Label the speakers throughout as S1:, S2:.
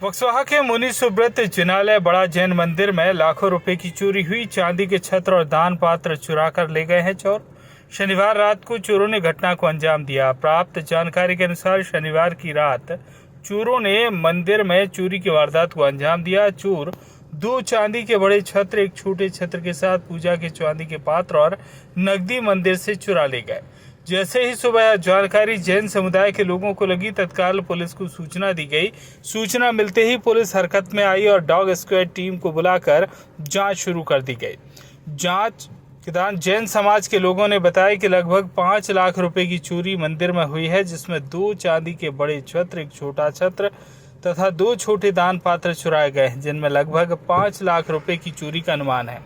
S1: बक्सवाहा के मुनि सुब्रत जिनालय बड़ा जैन मंदिर में लाखों रुपए की चोरी हुई। चांदी के छत्र और दान पात्र चुरा कर ले गए हैं चोर। शनिवार रात को चोरों ने घटना को अंजाम दिया। प्राप्त जानकारी के अनुसार शनिवार की रात चोरों ने मंदिर में चोरी की वारदात को अंजाम दिया। चोर 2 चांदी के बड़े छत्र, एक छोटे छत्र के साथ पूजा के चांदी के पात्र और नकदी मंदिर से चुरा ले गए। जैसे ही सुबह जानकारी जैन समुदाय के लोगों को लगी, तत्काल पुलिस को सूचना दी गई। सूचना मिलते ही पुलिस हरकत में आई और डॉग स्क्वाड टीम को बुलाकर जांच शुरू कर दी गई। जांच के दौरान जैन समाज के लोगों ने बताया कि लगभग 5 लाख रुपए की चोरी मंदिर में हुई है, जिसमें 2 चांदी के बड़े छत्र, एक छोटा छत्र तथा 2 छोटे दान पात्र चुराए गए हैं, जिनमें लगभग 5 लाख रुपए की चोरी का अनुमान है।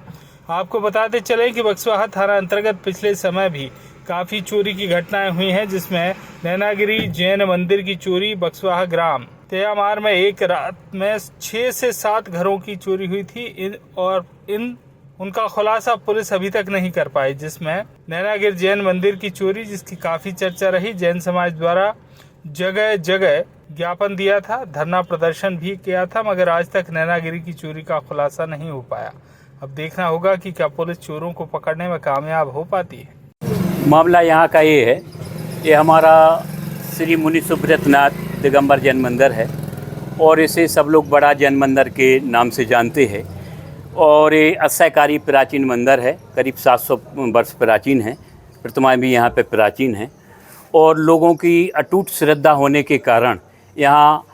S1: आपको बताते चले कि बक्सवाहा थाना अंतर्गत पिछले समय भी काफ़ी चोरी की घटनाएं हुई हैं, जिसमें नैनागिरी जैन मंदिर की चोरी, बक्सवाहा ग्राम तेयामार में एक रात में 6 से 7 घरों की चोरी हुई थी उनका खुलासा पुलिस अभी तक नहीं कर पाई। जिसमें नैनागिर जैन मंदिर की चोरी, जिसकी काफ़ी चर्चा रही। जैन समाज द्वारा जगह जगह ज्ञापन दिया था, धरना प्रदर्शन भी किया था, मगर आज तक नैनागिरी की चोरी का खुलासा नहीं हो पाया। अब देखना होगा कि क्या पुलिस चोरों को पकड़ने में कामयाब हो पाती है।
S2: मामला यहाँ का ये है, ये हमारा श्री मुनि सुब्रतनाथ दिगंबर जैन मंदिर है और इसे सब लोग बड़ा जैन मंदिर के नाम से जानते हैं। और ये 80 प्राचीन मंदिर है, करीब 700 वर्ष प्राचीन है। प्रतिमाएं भी यहाँ पे प्राचीन हैं और लोगों की अटूट श्रद्धा होने के कारण यहाँ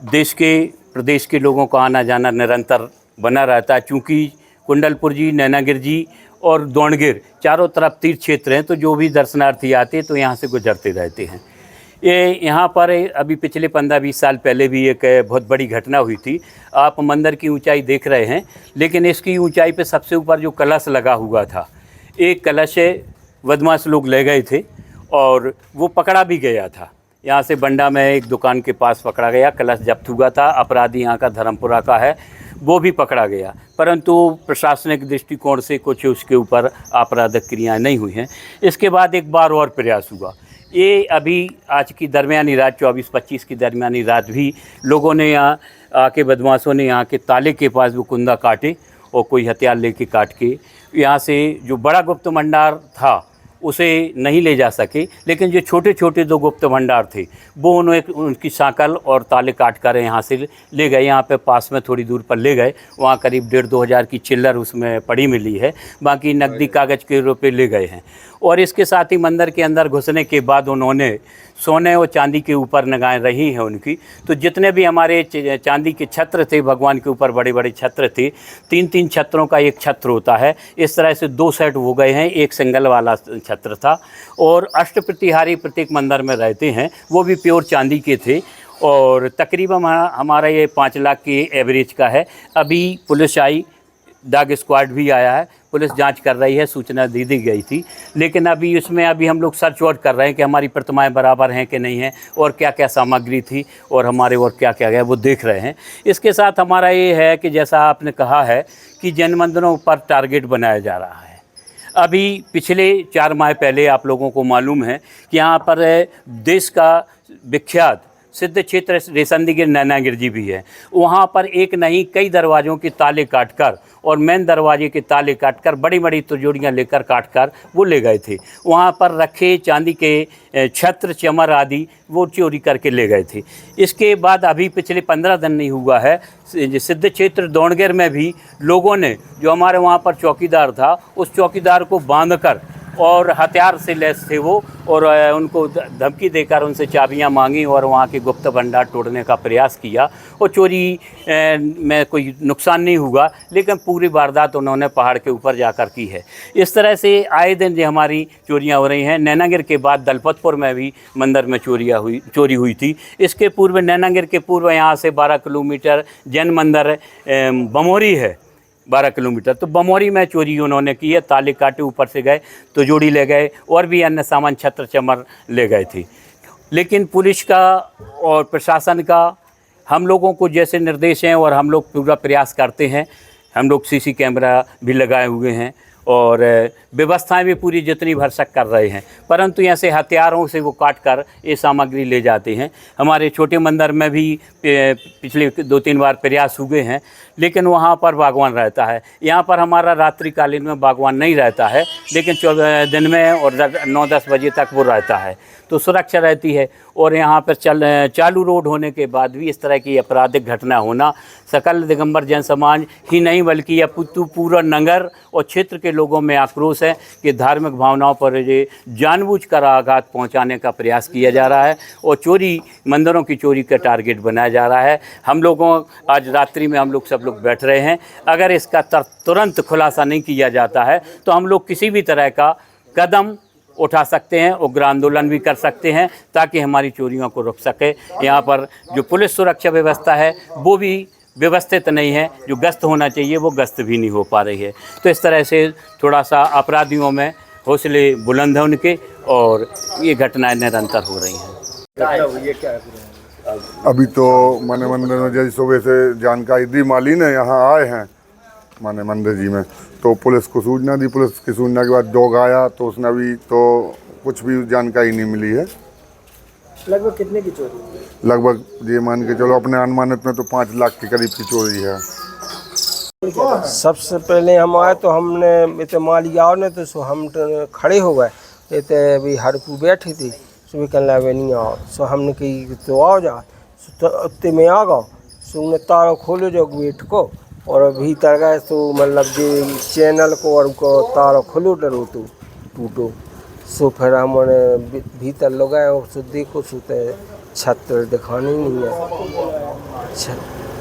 S2: देश के प्रदेश के लोगों का आना जाना निरंतर बना रहता है। चूँकि कुंडलपुर जी, नैनागिर जी और दोणगिर चारों तरफ तीर्थ क्षेत्र हैं, तो जो भी दर्शनार्थी आते हैं तो यहाँ से गुजरते रहते हैं। ये यहाँ पर अभी पिछले 15-20 साल पहले भी एक बहुत बड़ी घटना हुई थी। आप मंदिर की ऊंचाई देख रहे हैं, लेकिन इसकी ऊंचाई पे सबसे ऊपर जो कलश लगा हुआ था, एक कलश बदमाश लोग ले गए थे और वो पकड़ा भी गया था। यहाँ से बंडा में एक दुकान के पास पकड़ा गया, कलश जब्त हुआ था। अपराधी यहाँ का धर्मपुरा का है, वो भी पकड़ा गया, परंतु प्रशासनिक दृष्टिकोण से कुछ उसके ऊपर आपराधिक क्रियाएँ नहीं हुई हैं। इसके बाद एक बार और प्रयास हुआ। ये अभी आज की दरमियानी रात 24-25 की दरमियानी रात भी लोगों ने यहाँ आके, बदमाशों ने यहाँ के ताले के पास वो कुंदा काटे और कोई हथियार लेके काट के यहाँ से जो बड़ा गुप्त भंडार था उसे नहीं ले जा सके, लेकिन जो छोटे छोटे 2 गुप्त भंडार थे वो उनकी सांकल और ताले काट कर यहाँ से ले गए। यहाँ पे पास में थोड़ी दूर पर ले गए, वहाँ करीब 1,500-2 हज़ार की चिल्लर उसमें पड़ी मिली है, बाकी नकदी कागज़ के रुपए ले गए हैं। और इसके साथ ही मंदिर के अंदर घुसने के बाद उन्होंने सोने और चांदी के ऊपर निगाहें रही हैं उनकी। तो जितने भी हमारे चांदी के छत्र थे, भगवान के ऊपर बड़े बड़े छत्र थे, 3-3 छत्रों का एक छत्र होता है। इस तरह से 2 सेट हो गए हैं, एक सिंगल वाला छत्र था। और अष्टप्रतिहारी प्रत्येक मंदिर में रहते हैं, वो भी प्योर चांदी के थे। और तकरीबन हमारा ये 5 लाख की एवरेज का है। अभी पुलिस आई, डॉग स्क्वाड भी आया है, पुलिस जांच कर रही है, सूचना दी गई थी। लेकिन अभी इसमें हम लोग सर्च आउट कर रहे हैं कि हमारी प्रतिमाएं बराबर हैं कि नहीं हैं, और क्या क्या सामग्री थी और हमारे और क्या क्या है वो देख रहे हैं। इसके साथ हमारा ये है कि जैसा आपने कहा है कि जैन मंदिरों पर टारगेट बनाया जा रहा है। अभी पिछले 4 माह पहले आप लोगों को मालूम है कि यहाँ पर देश का विख्यात सिद्ध क्षेत्र रेसंदीगिर नैनागिर जी भी है। वहाँ पर एक नहीं कई दरवाज़ों के ताले काटकर और मेन दरवाजे के ताले काटकर बड़ी बड़ी तिजोरियाँ लेकर काटकर वो ले गए थे। वहाँ पर रखे चांदी के छत्र, चमर आदि वो चोरी करके ले गए थे। इसके बाद अभी पिछले 15 दिन नहीं हुआ है, सिद्ध क्षेत्र दोणगिर में भी लोगों ने, जो हमारे वहाँ पर चौकीदार था, उस चौकीदार को बांधकर और हथियार से लैस थे वो, और उनको धमकी देकर उनसे चाबियां मांगी और वहाँ के गुप्त भंडार तोड़ने का प्रयास किया। और चोरी में कोई नुकसान नहीं हुआ, लेकिन पूरी वारदात उन्होंने पहाड़ के ऊपर जाकर की है। इस तरह से आए दिन जो हमारी चोरियां हो रही हैं। नैनागिर के बाद दलपतपुर में भी मंदिर में चोरी हुई थी। इसके पूर्व नैनागिर के पूर्व यहाँ से 12 किलोमीटर जैन मंदिर बमोरी है, 12 किलोमीटर। तो बमोरी में चोरी उन्होंने की है, ताले काटे ऊपर से गए, तो जोड़ी ले गए और भी अन्य सामान छत्र चमर ले गए थे। लेकिन पुलिस का और प्रशासन का हम लोगों को जैसे निर्देश हैं और हम लोग पूरा प्रयास करते हैं। हम लोग सीसी कैमरा भी लगाए हुए हैं और व्यवस्थाएं भी पूरी जितनी भरसक कर रहे हैं, परंतु यहाँ से हथियारों से वो काट कर ये सामग्री ले जाते हैं। हमारे छोटे मंदिर में भी पिछले 2-3 बार प्रयास हुए हैं, लेकिन वहाँ पर बागवान रहता है। यहाँ पर हमारा रात्रिकालीन में बागवान नहीं रहता है, लेकिन दिन में और 9-10 बजे तक वो रहता है, तो सुरक्षा रहती है। और यहाँ पर चालू रोड होने के बाद भी इस तरह की आपराधिक घटना होना सकल दिगंबर जैन समाज ही नहीं बल्कि यह पूरा नगर और क्षेत्र के लोगों में आक्रोश है कि धार्मिक भावनाओं पर ये जानबूझकर आघात पहुंचाने का प्रयास किया जा रहा है और चोरी, मंदिरों की चोरी का टारगेट बनाया जा रहा है। हम लोगों आज रात्रि में हम लोग सब लोग बैठ रहे हैं, अगर इसका तुरंत खुलासा नहीं किया जाता है तो हम लोग किसी भी तरह का कदम उठा सकते हैं, उग्र आंदोलन भी कर सकते हैं ताकि हमारी चोरियों को रोक सके। यहाँ पर जो पुलिस सुरक्षा व्यवस्था है वो भी व्यवस्थित नहीं है, जो गश्त होना चाहिए वो गश्त भी नहीं हो पा रही है। तो इस तरह से थोड़ा सा अपराधियों में हौसले बुलंद हैं उनके, और ये घटनाएं निरंतर हो रही हैं।
S3: अभी तो माने मंदिर में जैसे सुबह से जानकारी दी, माली ने यहाँ आए हैं माने मंदिर जी में, तो पुलिस को सूचना दी। पुलिस की सूचना के बाद डॉग आया तो उसने अभी तो कुछ भी जानकारी नहीं मिली है।
S4: लगभग कितने की चोरी हुई?
S3: लगभग ये मान के चलो अपने अनुमानित में तो 5 लाख के करीब की चोरी है।
S4: सबसे पहले हम आए तो हमने इतने माली आओ ने तो सो हम तो खड़े हो गए, इतने अभी हरकू बैठी थी, सुबह कहने लगे नहीं आओ, सो हमने कही तो आओ जा, तो उतने में आ गओ, सो उन्हें तारों खोलो जो गेट को और भीतर गए तो मतलब जो चैनल को और उनको तारों खोलो डरो तो टूटो, सो फिर हमने भीतर लोग गए और सो देखो सोते छत दिखानी नहीं है।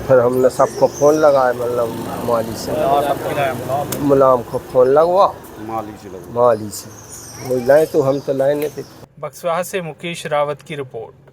S4: फिर हमने सबको फ़ोन लगाया, मतलब माली से मुलाम को फ़ोन लगवा, माली से वही लाए तो हम तो लाए नहीं थे।
S1: बक्सवाहा से मुकेश रावत की रिपोर्ट।